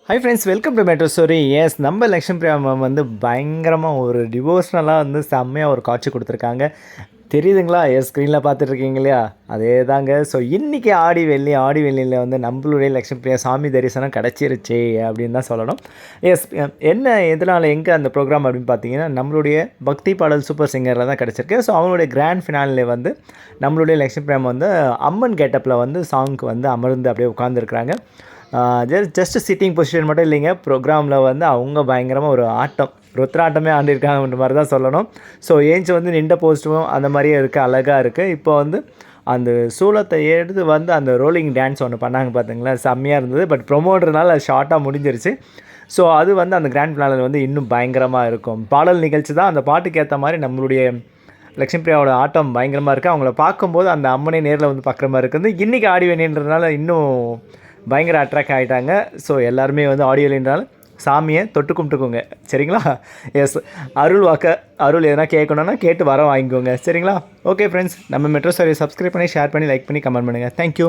Hi friends, welcome to metro story. Yes, நம்ம Lakshmi Priya ma'am வந்து பயங்கரமாக ஒரு டிவோஷனலாக வந்து செம்மையாக ஒரு காட்சி கொடுத்துருக்காங்க. தெரியுதுங்களா? ஸ்க்ரீனில் பார்த்துட்ருக்கீங்க இல்லையா? அதே தாங்க. ஸோ இன்றைக்கி ஆடி வெள்ளியில் வந்து நம்மளுடைய லக்ஷ்மி பிரியா சாமி தரிசனம் கிடச்சிருச்சு அப்படின்னு தான் சொல்லணும். எஸ், என்ன எதனால் எங்கே அந்த ப்ரோக்ராம் அப்படின்னு பார்த்தீங்கன்னா, நம்மளுடைய பக்தி பாடல் சூப்பர் சிங்கரில் தான் கிடச்சிருக்கு. ஸோ அவங்களுடைய கிராண்ட் ஃபினாலே வந்து நம்மளுடைய லக்ஷ்மி பிரியா வந்து அம்மன் கெட்டப்பில் வந்து சாங்க்கு வந்து அமர்ந்து அப்படியே உட்காந்துருக்குறாங்க. ஜஸ்ட் சிட்டிங் பொசிஷன் மட்டும் இல்லைங்க, ப்ரோக்ராமில் வந்து அவங்க பயங்கரமாக ஒரு ஆட்டம், ருத்ராட்டமே ஆண்டிருக்காங்கன்ற மாதிரி தான் சொல்லணும். ஸோ ஏஞ்சி வந்து நின்ற போஸ்ட்டும் அந்த மாதிரியே இருக்குது, அழகாக இருக்குது. இப்போ வந்து அந்த சூளத்தை எடுத்து வந்து அந்த ரோலிங் டான்ஸ் ஒன்று பண்ணாங்க பார்த்தீங்களா, செம்மையாக இருந்தது. பட் ப்ரொமோட்றனால அது ஷார்ட்டாக முடிஞ்சிருச்சு. ஸோ அது வந்து அந்த கிராண்ட் ஃபினாலே வந்து இன்னும் பயங்கரமாக இருக்கும். பாடல் நிகழ்ச்சி தான், அந்த பாட்டுக்கு ஏற்ற மாதிரி நம்மளுடைய லக்ஷ்மி பிரியாவோட ஆட்டம் பயங்கரமாக இருக்குது. அவங்கள பார்க்கும்போது அந்த அம்மனை நேரில் வந்து பார்க்குற மாதிரி இருக்குது. இன்றைக்கி ஆடி வேணின்றதுனால இன்னும் பயங்கர அட்ராக்ட் ஆகிட்டாங்க. ஸோ எல்லாருமே வந்து ஆடியோலின்றாலும் சாமியை தொட்டு கும்பிட்டுக்கோங்க, சரிங்களா? எஸ், அருள் எதனா கேட்கணுன்னா கேட்டு வர வாங்கிக்கோங்க, சரிங்களா? ஓகே ஃப்ரெண்ட்ஸ், நம்ம மெட்ரோ ஸ்டோரியை சப்ஸ்கிரைப் பண்ணி, ஷேர் பண்ணி, லைக் பண்ணி, கமெண்ட் பண்ணுங்கள். தேங்க்யூ.